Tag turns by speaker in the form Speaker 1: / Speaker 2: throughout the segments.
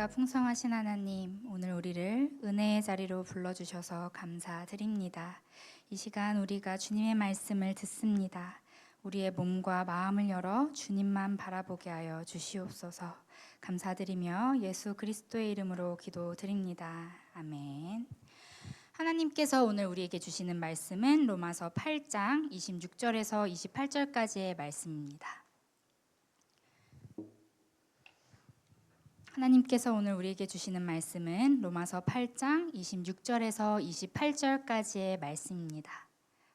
Speaker 1: 은혜가 풍성하신 하나님, 오늘 우리를 은혜의 자리로 불러주셔서 감사드립니다. 이 시간 우리가 주님의 말씀을 듣습니다. 우리의 몸과 마음을 열어 주님만 바라보게 하여 주시옵소서. 감사드리며 예수 그리스도의 이름으로 기도드립니다. 아멘. 하나님께서 오늘 우리에게 주시는 말씀은 로마서 8장 26절에서 28절까지의 말씀입니다. 하나님께서 오늘 우리에게 주시는 말씀은 로마서 8장 26절에서 28절까지의 말씀입니다.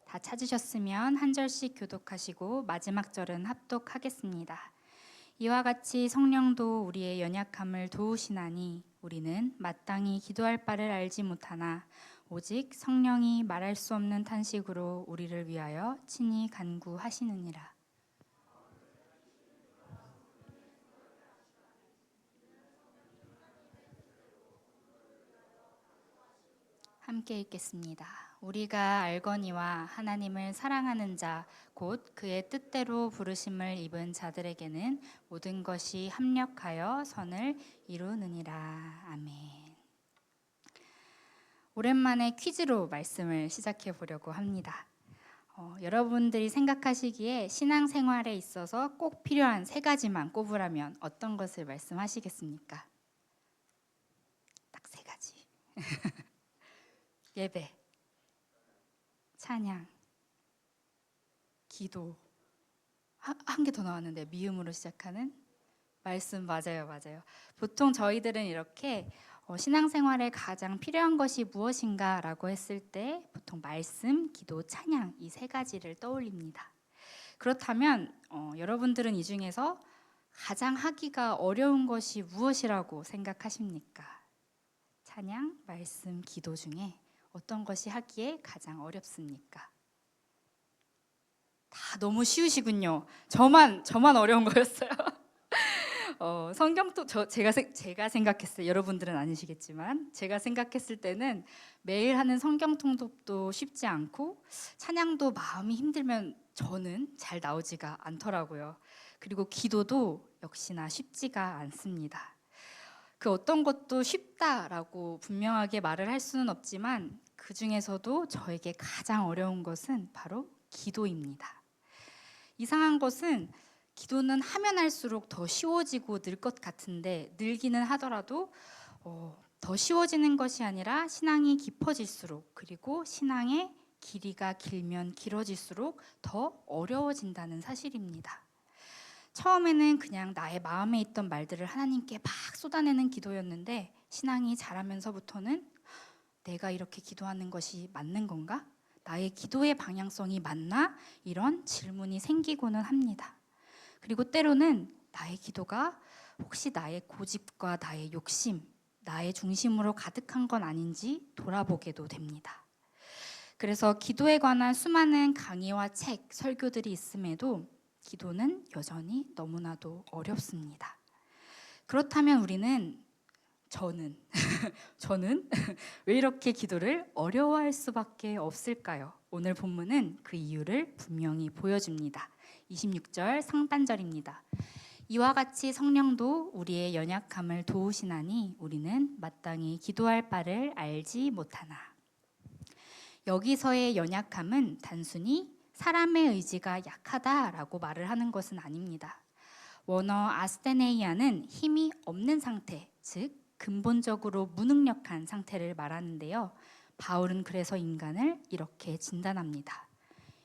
Speaker 1: 다 찾으셨으면 한 절씩 교독하시고 마지막 절은 합독하겠습니다. 이와 같이 성령도 우리의 연약함을 도우시나니 우리는 마땅히 기도할 바를 알지 못하나 오직 성령이 말할 수 없는 탄식으로 우리를 위하여 친히 간구하시느니라. 함께 읽겠습니다. 우리가 알거니와 하나님을 사랑하는 자, 곧 그의 뜻대로 부르심을 입은 자들에게는 모든 것이 합력하여 선을 이루느니라. 아멘. 오랜만에 퀴즈로 말씀을 시작해 보려고 합니다. 여러분들이 생각하시기에 신앙생활에 있어서 꼭 필요한 3가지만 꼽으라면 어떤 것을 말씀하시겠습니까? 딱 3가지. 예배, 찬양, 기도. 한 개 더 나왔는데 미음으로 시작하는 말씀. 맞아요. 보통 저희들은 이렇게 신앙생활에 가장 필요한 것이 무엇인가 라고 했을 때 보통 말씀, 기도, 찬양 이 3가지를 떠올립니다. 그렇다면 여러분들은 이 중에서 가장 하기가 어려운 것이 무엇이라고 생각하십니까? 찬양, 말씀, 기도 중에 어떤 것이 하기에 가장 어렵습니까? 다 너무 쉬우시군요. 저만 어려운 거였어요. 성경도 제가 생각했어요. 여러분들은 아니시겠지만 제가 생각했을 때는 매일 하는 성경 통독도 쉽지 않고 찬양도 마음이 힘들면 저는 잘 나오지가 않더라고요. 그리고 기도도 역시나 쉽지가 않습니다. 그 어떤 것도 쉽다라고 분명하게 말을 할 수는 없지만 그 중에서도 저에게 가장 어려운 것은 바로 기도입니다. 이상한 것은 기도는 하면 할수록 더 쉬워지고 늘 것 같은데 늘기는 하더라도 더 쉬워지는 것이 아니라 신앙이 깊어질수록 그리고 신앙의 길이가 길면 길어질수록 더 어려워진다는 사실입니다. 처음에는 그냥 나의 마음에 있던 말들을 하나님께 막 쏟아내는 기도였는데 신앙이 자라면서부터는 내가 이렇게 기도하는 것이 맞는 건가? 나의 기도의 방향성이 맞나? 이런 질문이 생기고는 합니다. 그리고 때로는 나의 기도가 혹시 나의 고집과 나의 욕심, 나의 중심으로 가득한 건 아닌지 돌아보게도 됩니다. 그래서 기도에 관한 수많은 강의와 책, 설교들이 있음에도 기도는 여전히 너무나도 어렵습니다. 그렇다면 저는 왜 이렇게 기도를 어려워할 수밖에 없을까요? 오늘 본문은 그 이유를 분명히 보여줍니다. 26절 상반절입니다. 이와 같이 성령도 우리의 연약함을 도우시나니 우리는 마땅히 기도할 바를 알지 못하나. 여기서의 연약함은 단순히 사람의 의지가 약하다라고 말을 하는 것은 아닙니다. 원어 아스테네이아는 힘이 없는 상태, 즉 근본적으로 무능력한 상태를 말하는데요. 바울은 그래서 인간을 이렇게 진단합니다.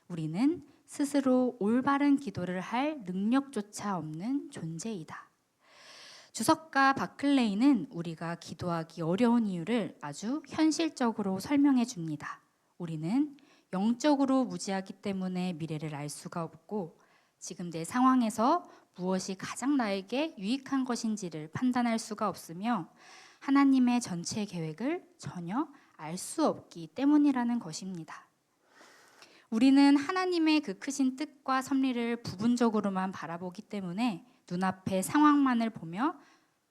Speaker 1: 우리는 스스로 올바른 기도를 할 능력조차 없는 존재이다. 주석가 바클레이는 우리가 기도하기 어려운 이유를 아주 현실적으로 설명해 줍니다. 우리는 영적으로 무지하기 때문에 미래를 알 수가 없고 지금 내 상황에서 무엇이 가장 나에게 유익한 것인지를 판단할 수가 없으며 하나님의 전체 계획을 전혀 알 수 없기 때문이라는 것입니다. 우리는 하나님의 그 크신 뜻과 섭리를 부분적으로만 바라보기 때문에 눈앞의 상황만을 보며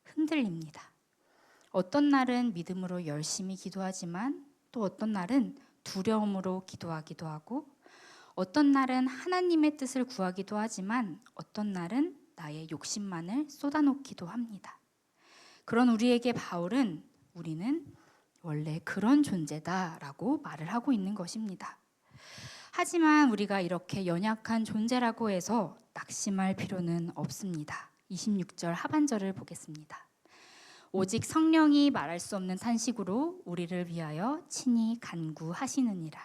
Speaker 1: 흔들립니다. 어떤 날은 믿음으로 열심히 기도하지만 또 어떤 날은 두려움으로 기도하기도 하고 어떤 날은 하나님의 뜻을 구하기도 하지만 어떤 날은 나의 욕심만을 쏟아놓기도 합니다. 그런 우리에게 바울은 우리는 원래 그런 존재다라고 말을 하고 있는 것입니다. 하지만 우리가 이렇게 연약한 존재라고 해서 낙심할 필요는 없습니다. 26절 하반절을 보겠습니다. 오직 성령이 말할 수 없는 탄식으로 우리를 위하여 친히 간구하시느니라.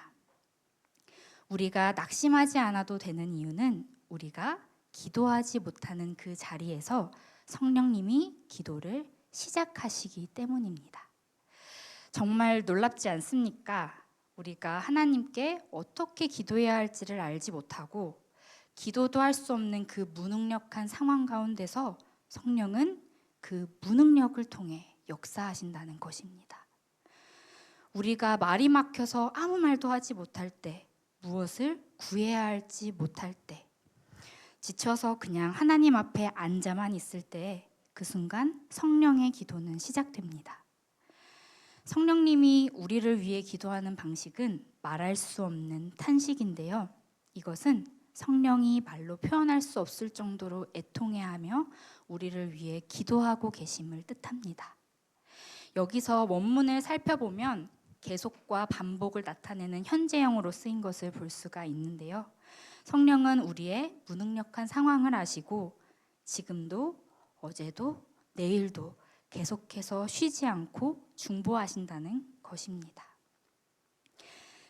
Speaker 1: 우리가 낙심하지 않아도 되는 이유는 우리가 기도하지 못하는 그 자리에서 성령님이 기도를 시작하시기 때문입니다. 정말 놀랍지 않습니까? 우리가 하나님께 어떻게 기도해야 할지를 알지 못하고 기도도 할 수 없는 그 무능력한 상황 가운데서 성령은 그 무능력을 통해 역사하신다는 것입니다. 우리가 말이 막혀서 아무 말도 하지 못할 때, 무엇을 구해야 할지 못할 때, 지쳐서 그냥 하나님 앞에 앉아만 있을 때 그 순간 성령의 기도는 시작됩니다. 성령님이 우리를 위해 기도하는 방식은 말할 수 없는 탄식인데요. 이것은 성령이 말로 표현할 수 없을 정도로 애통해하며 우리를 위해 기도하고 계심을 뜻합니다. 여기서 원문을 살펴보면 계속과 반복을 나타내는 현재형으로 쓰인 것을 볼 수가 있는데요. 성령은 우리의 무능력한 상황을 아시고 지금도 어제도 내일도 계속해서 쉬지 않고 중보하신다는 것입니다.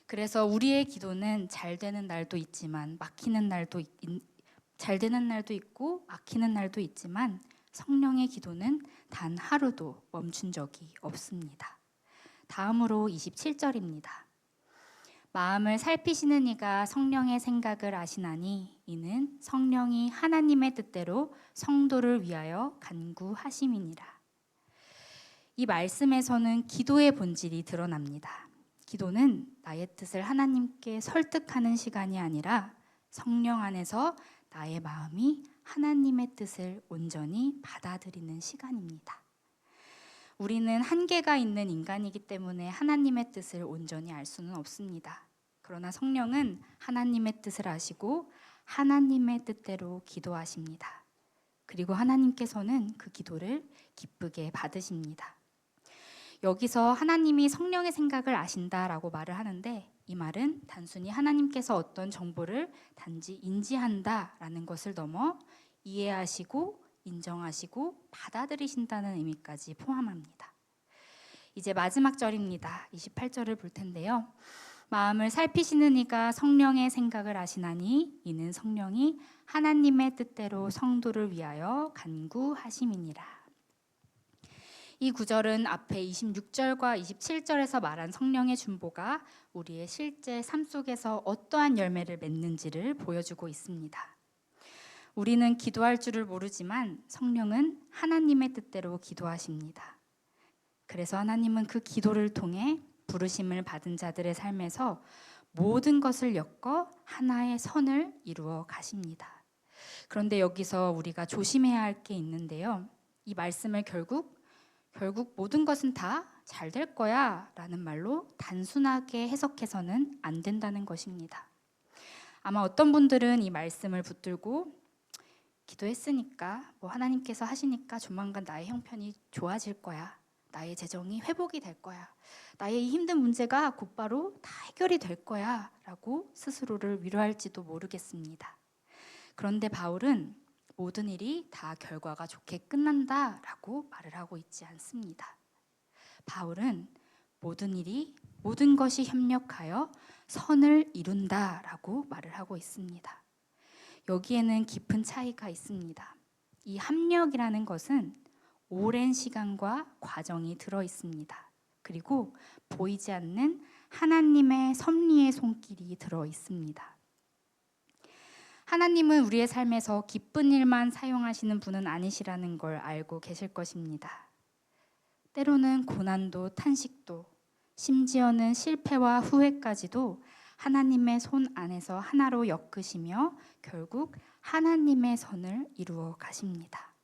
Speaker 1: 그래서 우리의 기도는 잘 되는 날도 있지만 잘 되는 날도 있고 막히는 날도 있지만 성령의 기도는 단 하루도 멈춘 적이 없습니다. 다음으로 27절입니다. 마음을 살피시는 이가 성령의 생각을 아시나니 이는 성령이 하나님의 뜻대로 성도를 위하여 간구하심이니라. 이 말씀에서는 기도의 본질이 드러납니다. 기도는 나의 뜻을 하나님께 설득하는 시간이 아니라 성령 안에서 나의 마음이 하나님의 뜻을 온전히 받아들이는 시간입니다. 우리는 한계가 있는 인간이기 때문에 하나님의 뜻을 온전히 알 수는 없습니다. 그러나 성령은 하나님의 뜻을 아시고 하나님의 뜻대로 기도하십니다. 그리고 하나님께서는 그 기도를 기쁘게 받으십니다. 여기서 하나님이 성령의 생각을 아신다라고 말을 하는데 이 말은 단순히 하나님께서 어떤 정보를 단지 인지한다라는 것을 넘어 이해하시고 인정하시고 받아들이신다는 의미까지 포함합니다. 이제 마지막 절입니다. 28절을 볼 텐데요. 마음을 살피시는 이가 성령의 생각을 아시나니 이는 성령이 하나님의 뜻대로 성도를 위하여 간구하심이니라. 이 구절은 앞에 26절과 27절에서 말한 성령의 중보가 우리의 실제 삶 속에서 어떠한 열매를 맺는지를 보여주고 있습니다. 우리는 기도할 줄을 모르지만 성령은 하나님의 뜻대로 기도하십니다. 그래서 하나님은 그 기도를 통해 부르심을 받은 자들의 삶에서 모든 것을 엮어 하나의 선을 이루어 가십니다. 그런데 여기서 우리가 조심해야 할 게 있는데요. 이 말씀을 결국 모든 것은 다 잘 될 거야 라는 말로 단순하게 해석해서는 안 된다는 것입니다. 아마 어떤 분들은 이 말씀을 붙들고 기도했으니까 하나님께서 하시니까 조만간 나의 형편이 좋아질 거야. 나의 재정이 회복이 될 거야. 나의 이 힘든 문제가 곧바로 다 해결이 될 거야 라고 스스로를 위로할지도 모르겠습니다. 그런데 바울은 모든 일이 다 결과가 좋게 끝난다 라고 말을 하고 있지 않습니다. 바울은 모든 것이 협력하여 선을 이룬다 라고 말을 하고 있습니다. 여기에는 깊은 차이가 있습니다. 이 합력이라는 것은 오랜 시간과 과정이 들어 있습니다. 그리고 보이지 않는 하나님의 섭리의 손길이 들어 있습니다. 하나님은 우리의 삶에서 기쁜 일만 사용하시는 분은 아니시라는 걸 알고 계실 것입니다. 때로는 고난도 탄식도 심지어는 실패와 후회까지도 하나님의 손 안에서 하나로 엮으시며 결국 하나님의 선을 이루어 가십니다.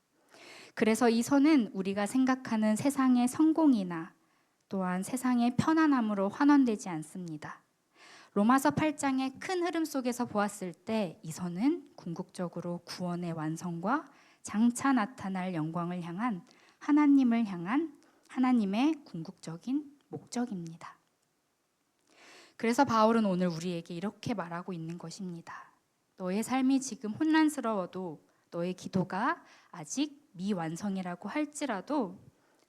Speaker 1: 그래서 이 선은 우리가 생각하는 세상의 성공이나 또한 세상의 편안함으로 환원되지 않습니다. 로마서 8장의 큰 흐름 속에서 보았을 때 이 선은 궁극적으로 구원의 완성과 장차 나타날 영광을 향한 하나님을 향한 하나님의 궁극적인 목적입니다. 그래서 바울은 오늘 우리에게 이렇게 말하고 있는 것입니다. 너의 삶이 지금 혼란스러워도 너의 기도가 아직 미완성이라고 할지라도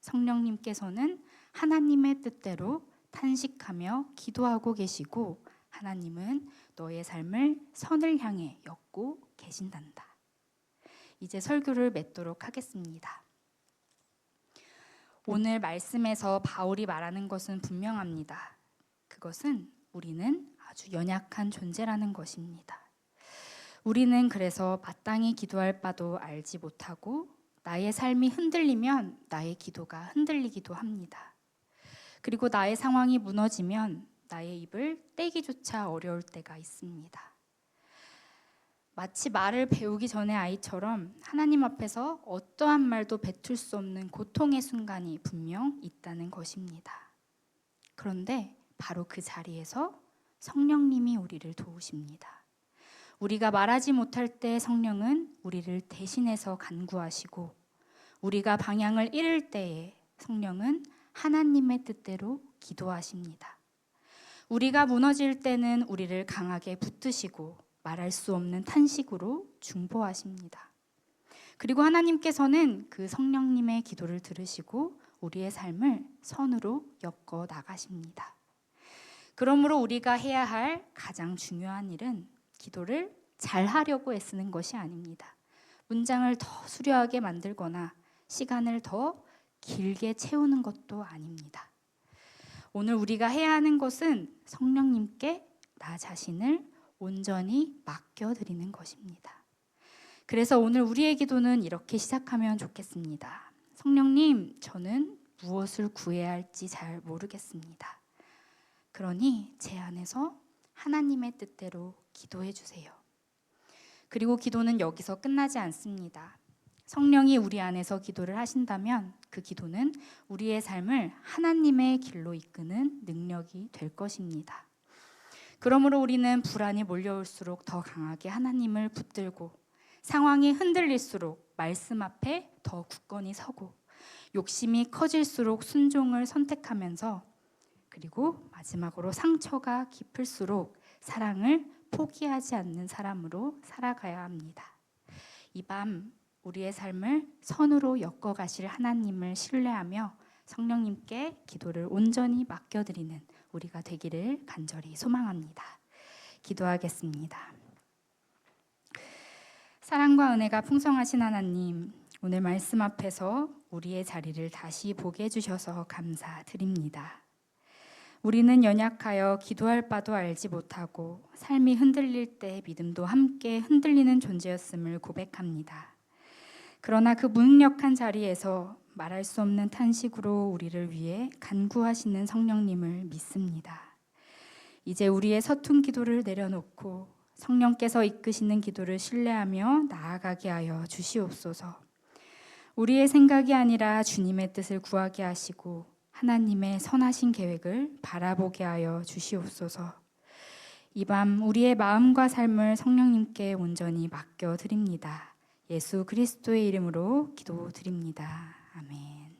Speaker 1: 성령님께서는 하나님의 뜻대로 탄식하며 기도하고 계시고 하나님은 너의 삶을 선을 향해 엮고 계신단다. 이제 설교를 맺도록 하겠습니다. 오늘 말씀에서 바울이 말하는 것은 분명합니다. 그것은 우리는 아주 연약한 존재라는 것입니다. 우리는 그래서 마땅히 기도할 바도 알지 못하고 나의 삶이 흔들리면 나의 기도가 흔들리기도 합니다. 그리고 나의 상황이 무너지면 나의 입을 떼기조차 어려울 때가 있습니다. 마치 말을 배우기 전의 아이처럼 하나님 앞에서 어떠한 말도 뱉을 수 없는 고통의 순간이 분명 있다는 것입니다. 그런데 바로 그 자리에서 성령님이 우리를 도우십니다. 우리가 말하지 못할 때 성령은 우리를 대신해서 간구하시고 우리가 방향을 잃을 때에 성령은 하나님의 뜻대로 기도하십니다. 우리가 무너질 때는 우리를 강하게 붙드시고 말할 수 없는 탄식으로 중보하십니다. 그리고 하나님께서는 그 성령님의 기도를 들으시고 우리의 삶을 선으로 엮어 나가십니다. 그러므로 우리가 해야 할 가장 중요한 일은 기도를 잘하려고 애쓰는 것이 아닙니다. 문장을 더 수려하게 만들거나 시간을 더 길게 채우는 것도 아닙니다. 오늘 우리가 해야 하는 것은 성령님께 나 자신을 온전히 맡겨드리는 것입니다. 그래서 오늘 우리의 기도는 이렇게 시작하면 좋겠습니다. 성령님, 저는 무엇을 구해야 할지 잘 모르겠습니다. 그러니 제 안에서 하나님의 뜻대로 기도해 주세요. 그리고 기도는 여기서 끝나지 않습니다. 성령이 우리 안에서 기도를 하신다면 그 기도는 우리의 삶을 하나님의 길로 이끄는 능력이 될 것입니다. 그러므로 우리는 불안이 몰려올수록 더 강하게 하나님을 붙들고 상황이 흔들릴수록 말씀 앞에 더 굳건히 서고 욕심이 커질수록 순종을 선택하면서 그리고 마지막으로 상처가 깊을수록 사랑을 포기하지 않는 사람으로 살아가야 합니다. 이 밤 우리의 삶을 선으로 엮어가실 하나님을 신뢰하며 성령님께 기도를 온전히 맡겨드리는 우리가 되기를 간절히 소망합니다. 기도하겠습니다. 사랑과 은혜가 풍성하신 하나님, 오늘 말씀 앞에서 우리의 자리를 다시 보게 해주셔서 감사드립니다. 우리는 연약하여 기도할 바도 알지 못하고 삶이 흔들릴 때 믿음도 함께 흔들리는 존재였음을 고백합니다. 그러나 그 무능력한 자리에서 말할 수 없는 탄식으로 우리를 위해 간구하시는 성령님을 믿습니다. 이제 우리의 서툰 기도를 내려놓고 성령께서 이끄시는 기도를 신뢰하며 나아가게 하여 주시옵소서. 우리의 생각이 아니라 주님의 뜻을 구하게 하시고 하나님의 선하신 계획을 바라보게 하여 주시옵소서. 이 밤 우리의 마음과 삶을 성령님께 온전히 맡겨드립니다. 예수 그리스도의 이름으로 기도드립니다. 아멘.